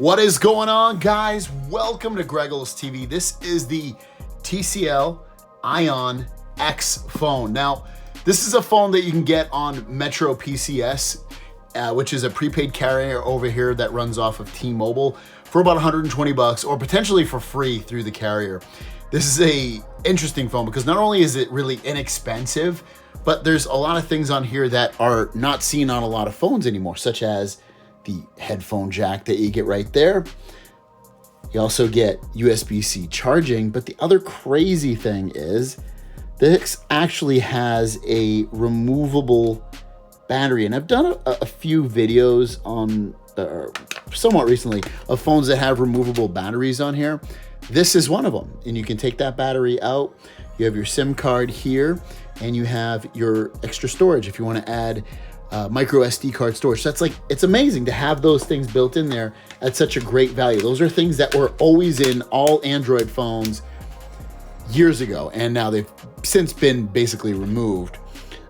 What is going on, guys? Welcome to Greggles TV. This is the TCL Ion X phone. Now, this is a phone that you can get on Metro PCS, which is a prepaid carrier over here that runs off of T-Mobile for about 120 bucks or potentially for free through the carrier. This is a interesting phone because not only is it really inexpensive, but there's a lot of things on here that are not seen on a lot of phones anymore, such as the headphone jack that you get right there. You also get USB-C charging, but the other crazy thing is this actually has a removable battery. And I've done a few videos on somewhat recently of phones that have removable batteries on here. This is one of them, and you can take that battery out. You have your SIM card here, and you have your extra storage if you want to add micro SD card storage. So that's like, it's amazing to have those things built in there at such a great value. Those are things that were always in all Android phones years ago, and now they've since been basically removed.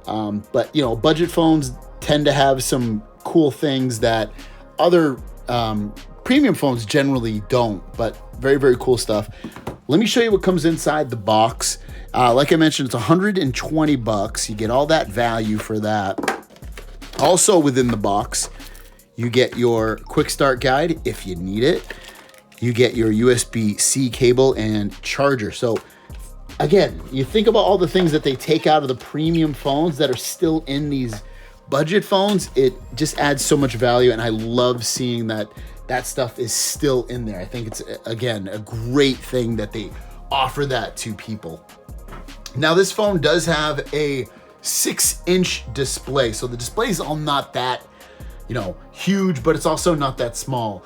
But you know, budget phones tend to have some cool things that other premium phones generally don't, but very, very cool stuff. Let me show you what comes inside the box. Like I mentioned, it's 120 bucks. You get all that value for that. Also within the box, you get your quick start guide if you need it. You get your USB-C cable and charger. So again, you think about all the things that they take out of the premium phones that are still in these budget phones, it just adds so much value, and I love seeing that that stuff is still in there. I think it's, again, a great thing that they offer that to people. Now, this phone does have a 6-inch display, so the display is all not that, you know, huge, but it's also not that small.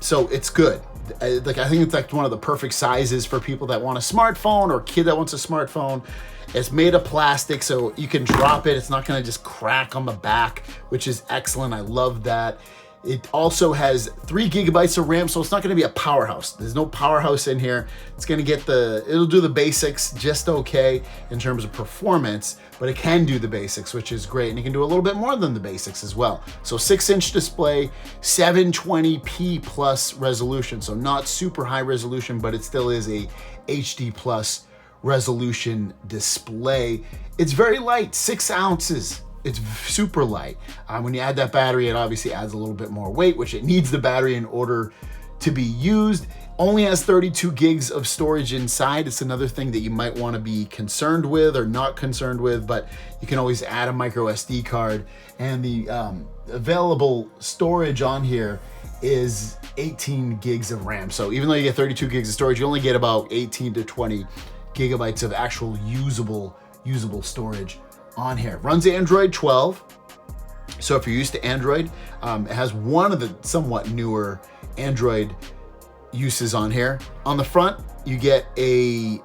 So it's good. Like, I think it's like one of the perfect sizes for people that want a smartphone or a kid that wants a smartphone. It's made of plastic, so you can drop it. It's not gonna just crack on the back, which is excellent. I love that. It also has 3 gigabytes of RAM, so it's not gonna be a powerhouse. There's no powerhouse in here. It's gonna get it'll do the basics just okay in terms of performance, but it can do the basics, which is great. And it can do a little bit more than the basics as well. So 6-inch display, 720p plus resolution. So not super high resolution, but it still is a HD plus resolution display. It's very light, 6 ounces. It's super light. When you add that battery, it obviously adds a little bit more weight, which it needs the battery in order to be used. Only has 32 gigs of storage inside. It's another thing that you might want to be concerned with or not concerned with, but you can always add a micro SD card. And the available storage on here is 18 gigs of RAM. So even though you get 32 gigs of storage, you only get about 18 to 20 gigabytes of actual usable storage on here. Runs Android 12. So if you're used to Android, it has one of the somewhat newer Android uses on here. On the front, you get a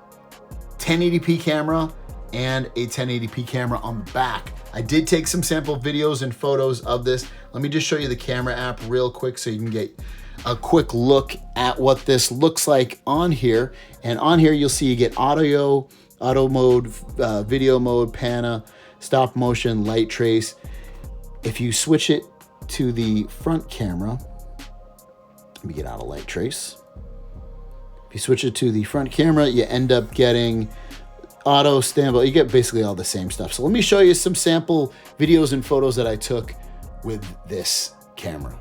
1080p camera and a 1080p camera on the back. I did take some sample videos and photos of this. Let me just show you the camera app real quick so you can get a quick look at what this looks like on here. And on here, you'll see you get auto mode, video mode, pana, stop motion, light trace. If you switch it to the front camera, let me get out of light trace. If you switch it to the front camera, you end up getting auto standby. You get basically all the same stuff. So let me show you some sample videos and photos that I took with this camera.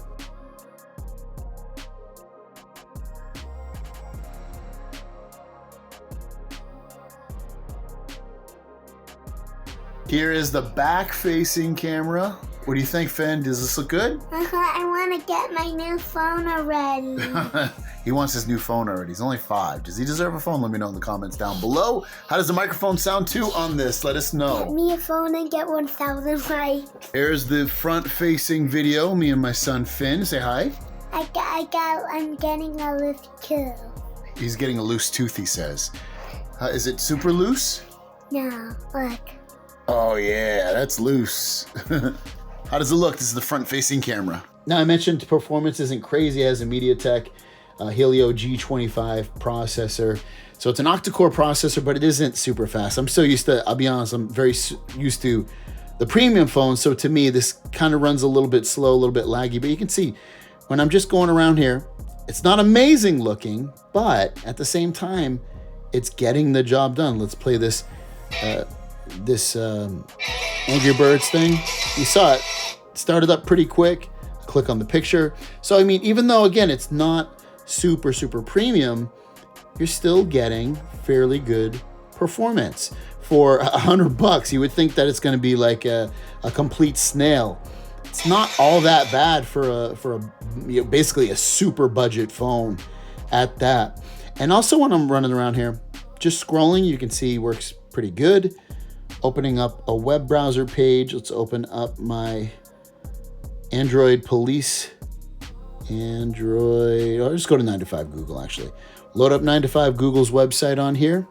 Here is the back-facing camera. What do you think, Finn? Does this look good? I want to get my new phone already. He wants his new phone already. He's only 5. Does he deserve a phone? Let me know in the comments down below. How does the microphone sound too on this? Let us know. Get me a phone and get 1,000 likes. Here's the front-facing video. Me and my son Finn. Say hi. I'm getting a loose tooth. He's getting a loose tooth, he says. Is it super loose? No, look. Oh yeah, that's loose. How does it look? This is the front-facing camera. Now, I mentioned performance isn't crazy. It has a MediaTek Helio G25 processor. So it's an octa-core processor, but it isn't super fast. I'm so used to, I'll be honest, I'm very used to the premium phone. So to me, this kind of runs a little bit slow, a little bit laggy, but you can see when I'm just going around here, it's not amazing looking, but at the same time, it's getting the job done. Let's play this Angry Birds thing. You saw it started up pretty quick. Click on the picture. So I mean, even though again it's not super premium, you're still getting fairly good performance for $100. You would think that it's going to be like a complete snail. It's not all that bad for basically a super budget phone at that. And also when I'm running around here, just scrolling, you can see works pretty good. Opening up a web browser page. Let's open up my Android police. I'll just go to 9 to 5 Google actually. Load up 9 to 5 Google's website on here.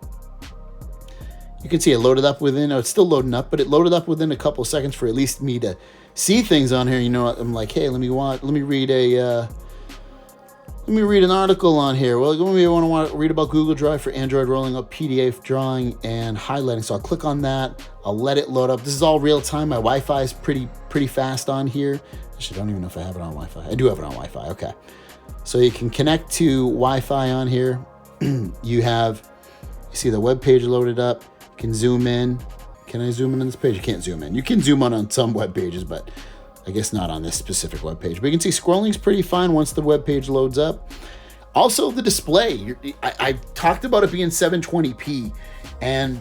You can see it loaded up within, it's still loading up, but it loaded up within a couple seconds for at least me to see things on here. You know, I'm like, hey, let me read an article on here. Well, maybe I want to read about Google Drive for Android, rolling up PDF drawing and highlighting. So I'll click on that. I'll let it load up. This is all real time. My Wi-Fi is pretty fast on here. Actually, I don't even know if I have it on Wi-Fi. I do have it on Wi-Fi. Okay. So you can connect to Wi-Fi on here. You see the web page loaded up. You can zoom in. Can I zoom in on this page? You can't zoom in. You can zoom in on some web pages, but I guess not on this specific web page. But you can see scrolling's pretty fine once the web page loads up. Also, the display. I talked about it being 720p, and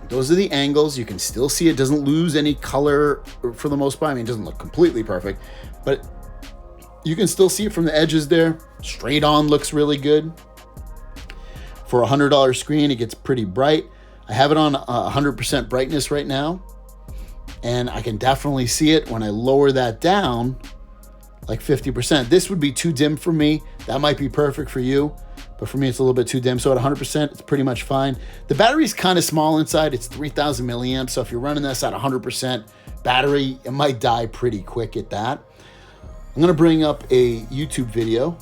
those are the angles. You can still see it doesn't lose any color for the most part. I mean, it doesn't look completely perfect, but you can still see it from the edges there. Straight on looks really good. For a $100 screen, it gets pretty bright. I have it on 100% brightness right now, and I can definitely see it when I lower that down like 50%. This would be too dim for me. That might be perfect for you, but for me, it's a little bit too dim. So at 100%, it's pretty much fine. The battery's kind of small inside. It's 3,000 milliamps. So if you're running this at 100% battery, it might die pretty quick at that. I'm going to bring up a YouTube video.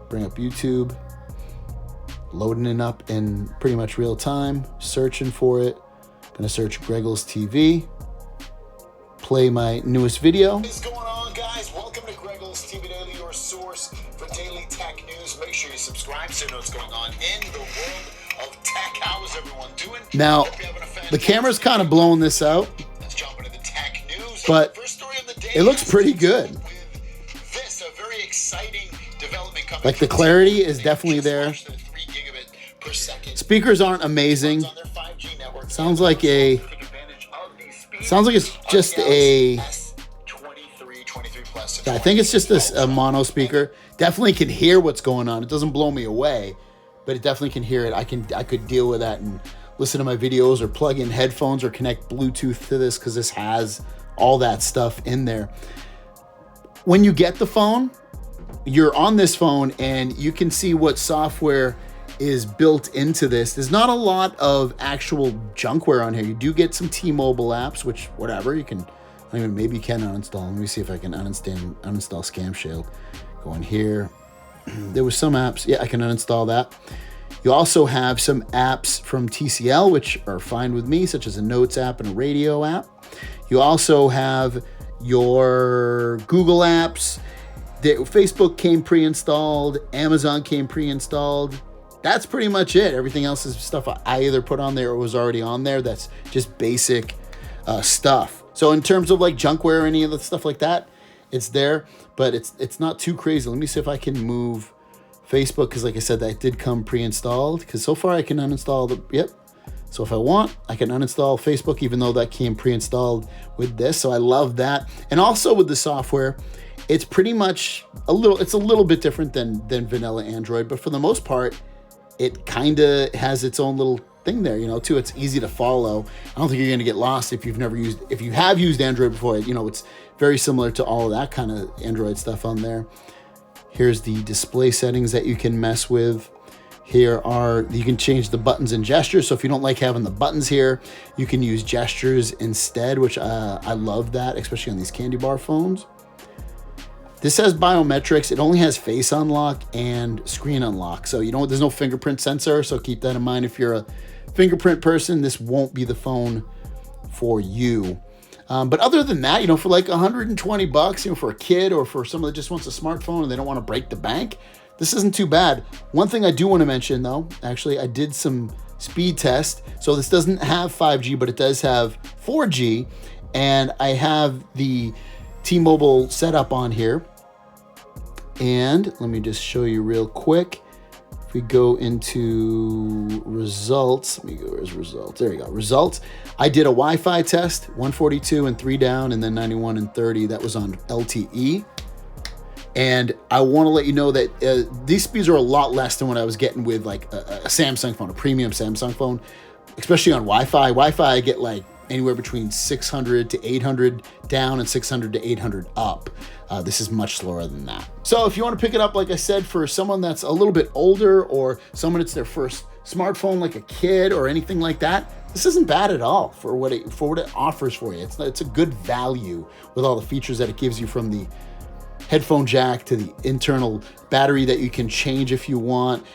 Bring up YouTube. Loading it up in pretty much real time. Searching for it. Going to search Greggles TV. Play my newest video. What's going on, guys? Welcome to Greggles TV Daily, your source for daily tech news. Make sure you subscribe so you know what's going on in the world of tech. How is everyone doing? Now, the camera's kind of blowing this out. Let's jump into the tech news. But First story of the day, it looks pretty good. With this, a very exciting development coming. Like the clarity is definitely there. 3 gigabit per second. Speakers aren't amazing. On their 5G network. Sounds like it's just a. I think it's just a mono speaker. Definitely can hear what's going on. It doesn't blow me away, but it definitely can hear it. I could deal with that and listen to my videos or plug in headphones or connect Bluetooth to this because this has all that stuff in there. When you get the phone, you're on this phone and you can see what software is built into this. There's not a lot of actual junkware on here. You do get some T-Mobile apps, which whatever, you can, maybe you can uninstall. Let me see if I can uninstall Scam Shield. Go in here. There was some apps. Yeah, I can uninstall that. You also have some apps from TCL, which are fine with me, such as a Notes app and a radio app. You also have your Google apps. Facebook came pre-installed. Amazon came pre-installed. That's pretty much it. Everything else is stuff I either put on there or was already on there. That's just basic stuff. So in terms of like junkware or any of the stuff like that, it's there, but it's not too crazy. Let me see if I can move Facebook, because like I said, that did come pre-installed, because so far I can uninstall yep. So if I want, I can uninstall Facebook, even though that came pre-installed with this. So I love that. And also with the software, it's pretty much it's a little bit different than vanilla Android, but for the most part, it kind of has its own little thing there, too. It's easy to follow. I don't think you're going to get lost if you have used Android before. It's very similar to all of that kind of Android stuff on there. Here's the display settings that you can mess with. You can change the buttons and gestures. So if you don't like having the buttons here, you can use gestures instead, which I love that, especially on these candy bar phones. This has biometrics. It only has face unlock and screen unlock. So there's no fingerprint sensor. So keep that in mind. If you're a fingerprint person, this won't be the phone for you. But other than that, you know, for like 120 bucks, you know, for a kid or for someone that just wants a smartphone and they don't want to break the bank, this isn't too bad. One thing I do want to mention though, actually, I did some speed test. So this doesn't have 5G, but it does have 4G. And I have the T-Mobile setup on here. And let me just show you real quick. If we go into results, let me go, where's results? There you go, results. I did a Wi-Fi test, 142 and 3 down, and then 91 and 30. That was on LTE. And I want to let you know that these speeds are a lot less than what I was getting with like a Samsung phone, a premium Samsung phone, especially on Wi-Fi. Wi-Fi, I get like anywhere between 600 to 800 down and 600 to 800 up. This is much slower than that. So if you want to pick it up, like I said, for someone that's a little bit older or someone it's their first smartphone, like a kid or anything like that, this isn't bad at all for what it offers for you. It's a good value with all the features that it gives you, from the headphone jack to the internal battery that you can change if you want.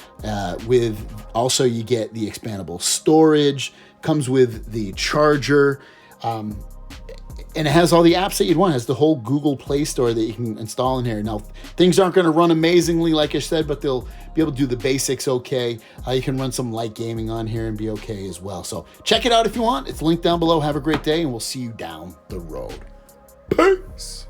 With also, you get the expandable storage, comes with the charger, and it has all the apps that you'd want. It has the whole Google Play Store that you can install in here. Now, things aren't going to run amazingly, like I said, but they'll be able to do the basics okay. You can run some light gaming on here and be okay as well. So check it out if you want. It's linked down below. Have a great day, and we'll see you down the road. Peace.